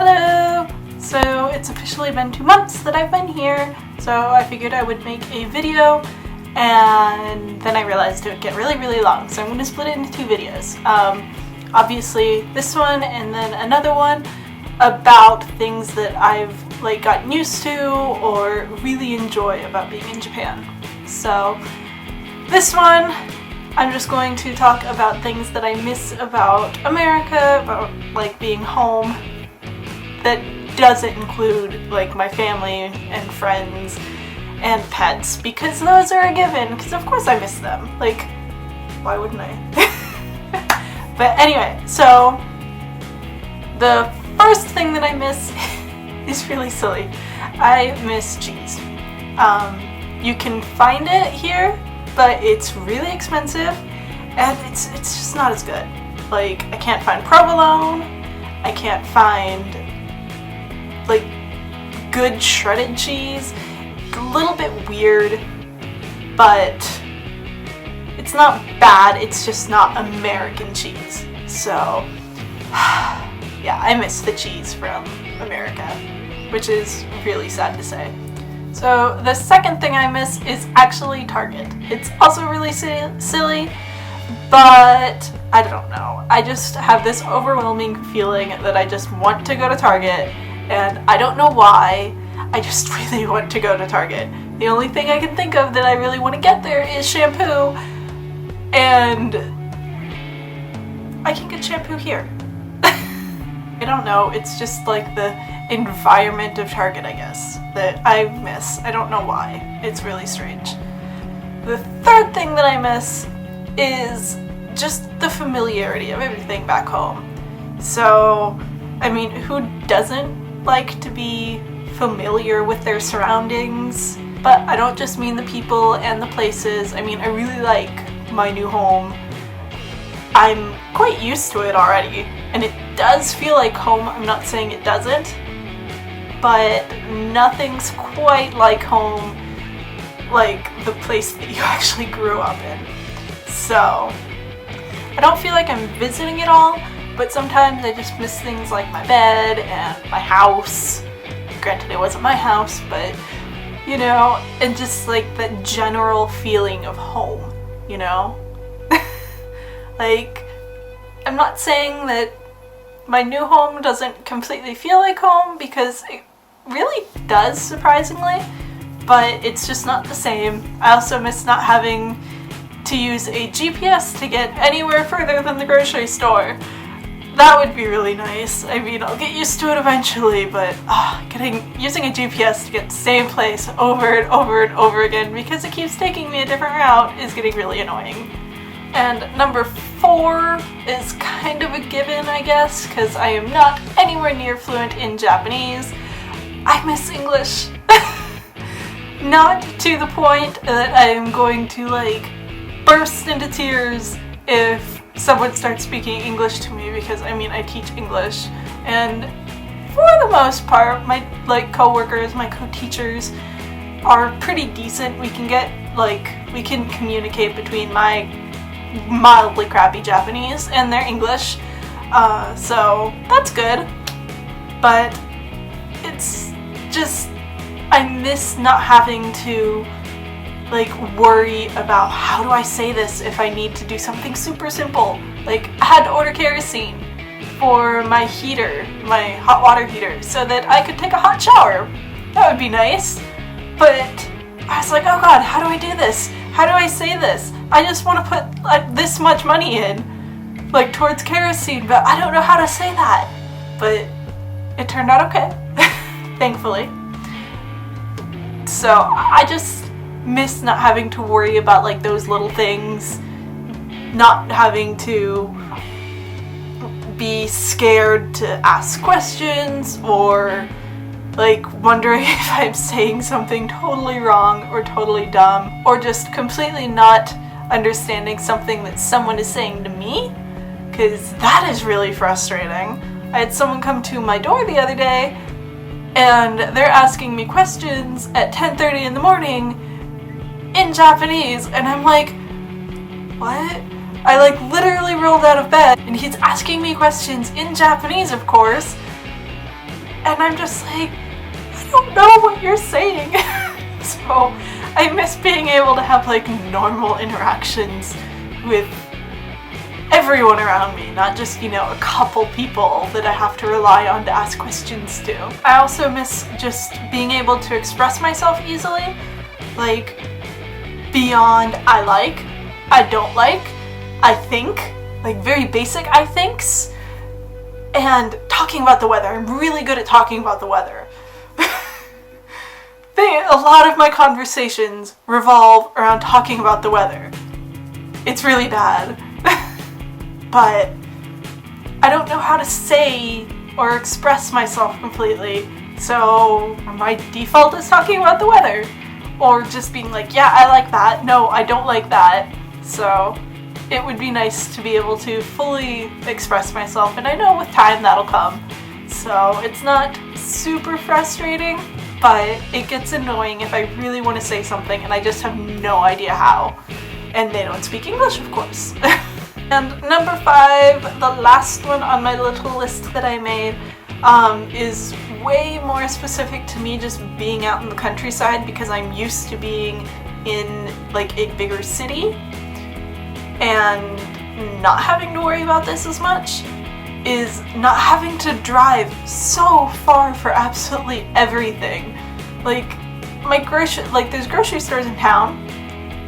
Hello! So it's officially been 2 months that I've been here, so I figured I would make a video, and then I realized it would get really long, so I'm going to split it into 2 videos. Obviously this one and then another one about things that I've gotten used to or really enjoy about being in Japan. So this one, I'm just going to talk about things that I miss about America, about being home, that doesn't include my family and friends and pets, because those are a given, because of course I miss them. Why wouldn't I? But anyway, so the first thing that I miss is really silly. I miss cheese. You can find it here, but it's really expensive and it's just not as good. I can't find provolone, I can't find good shredded cheese. It's a little bit weird, but it's not bad, it's just not American cheese. So yeah, I miss the cheese from America, which is really sad to say. So the second thing I miss is actually Target. It's also really silly, but I don't know. I just have this overwhelming feeling that I just want to go to Target, and I don't know why. I just really want to go to Target. The only thing I can think of that I really want to get there is shampoo, and I can get shampoo here. I don't know, it's just the environment of Target, I guess, that I miss. I don't know why. It's really strange. The third thing that I miss is just the familiarity of everything back home. So, I mean, who doesn't like to be familiar with their surroundings? But I don't just mean the people and the places. I mean, I really like my new home. I'm quite used to it already, and it does feel like home. I'm not saying it doesn't, but nothing's quite like home, like the place that you actually grew up in. So I don't feel like I'm visiting it all, but sometimes I just miss things like my bed and my house. Granted, it wasn't my house, but you know, and just that general feeling of home, you know? I'm not saying that my new home doesn't completely feel like home, because it really does, surprisingly, but it's just not the same. I also miss not having to use a GPS to get anywhere further than the grocery store. That would be really nice. I mean, I'll get used to it eventually, but using a GPS to get the same place over and over and over again because it keeps taking me a different route is getting really annoying. And number 4 is kind of a given, I guess, because I am not anywhere near fluent in Japanese. I miss English. Not to the point that I am going to burst into tears if someone starts speaking English to me, because I mean, I teach English, and for the most part my co-workers, my co-teachers are pretty decent. We can get we can communicate between my mildly crappy Japanese and their English, so that's good. But it's just, I miss not having to worry about how do I say this if I need to do something super simple. I had to order kerosene for my heater, my hot water heater, so that I could take a hot shower. That would be nice. But I was like, oh god, how do I do this? How do I say this? I just want to put this much money in, towards kerosene, but I don't know how to say that. But it turned out okay, thankfully. So I just miss not having to worry about those little things, not having to be scared to ask questions, or wondering if I'm saying something totally wrong or totally dumb, or just completely not understanding something that someone is saying to me, because that is really frustrating. I had someone come to my door the other day, and they're asking me questions at 10:30 in the morning in Japanese, and I'm like, what? I literally rolled out of bed, and he's asking me questions in Japanese, of course, and I'm just like, I don't know what you're saying. So I miss being able to have like normal interactions with everyone around me, not just, you know, a couple people that I have to rely on to ask questions to. I also miss just being able to express myself easily, like beyond I like, I don't like, I think, like very basic I thinks, and talking about the weather. I'm really good at talking about the weather. A lot of my conversations revolve around talking about the weather. It's really bad. But I don't know how to say or express myself completely, so my default is talking about the weather. Or just being like, yeah, I like that, no, I don't like that. So it would be nice to be able to fully express myself, and I know with time that'll come. So it's not super frustrating, but it gets annoying if I really want to say something and I just have no idea how. And they don't speak English, of course. And number 5, the last one on my little list that I made, is way more specific to me just being out in the countryside, because I'm used to being in like a bigger city and not having to worry about this as much, is not having to drive so far for absolutely everything. Like there's grocery stores in town,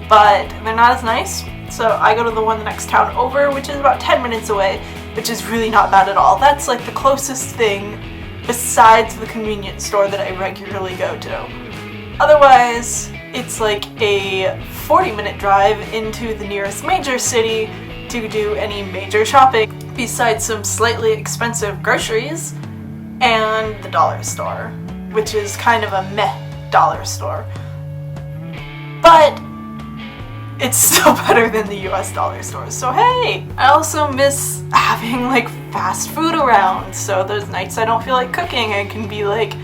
but they're not as nice. So I go to the one the next town over, which is about 10 minutes away, which is really not bad at all. That's like the closest thing besides the convenience store that I regularly go to. Otherwise, it's like a 40-minute drive into the nearest major city to do any major shopping, besides some slightly expensive groceries and the dollar store, which is kind of a meh dollar store. But it's still better than the US dollar stores, so hey! I also miss having like fast food around, so those nights I don't feel like cooking, I can be like,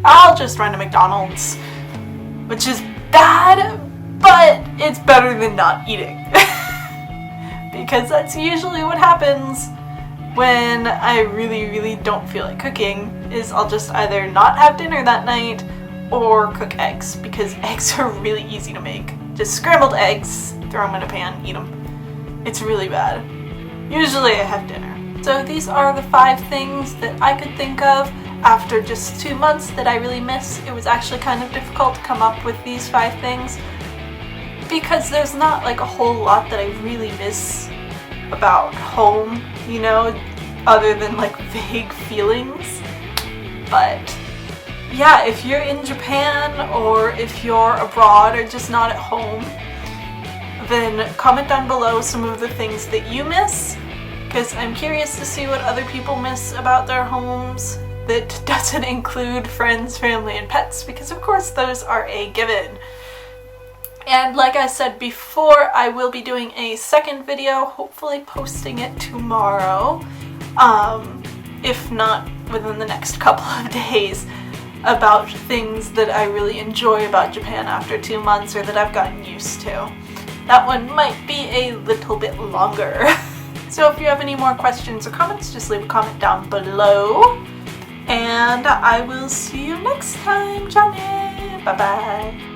I'll just run to McDonald's, which is bad, but it's better than not eating. Because that's usually what happens when I really don't feel like cooking, is I'll just either not have dinner that night or cook eggs, because eggs are really easy to make. Just scrambled eggs, throw them in a pan, eat them. It's really bad. Usually I have dinner. So these are the 5 things that I could think of after just 2 months that I really miss. It was actually kind of difficult to come up with these 5 things, because there's not like a whole lot that I really miss about home, you know, other than like vague feelings. But yeah, if you're in Japan or if you're abroad or just not at home, then comment down below some of the things that you miss, because I'm curious to see what other people miss about their homes that doesn't include friends, family, and pets, because of course those are a given. And like I said before, I will be doing a second video, hopefully posting it tomorrow, if not within the next couple of days, about things that I really enjoy about Japan after 2 months, or that I've gotten used to. That one might be a little bit longer. So if you have any more questions or comments, just leave a comment down below. And I will see you next time, Johnny! Bye bye!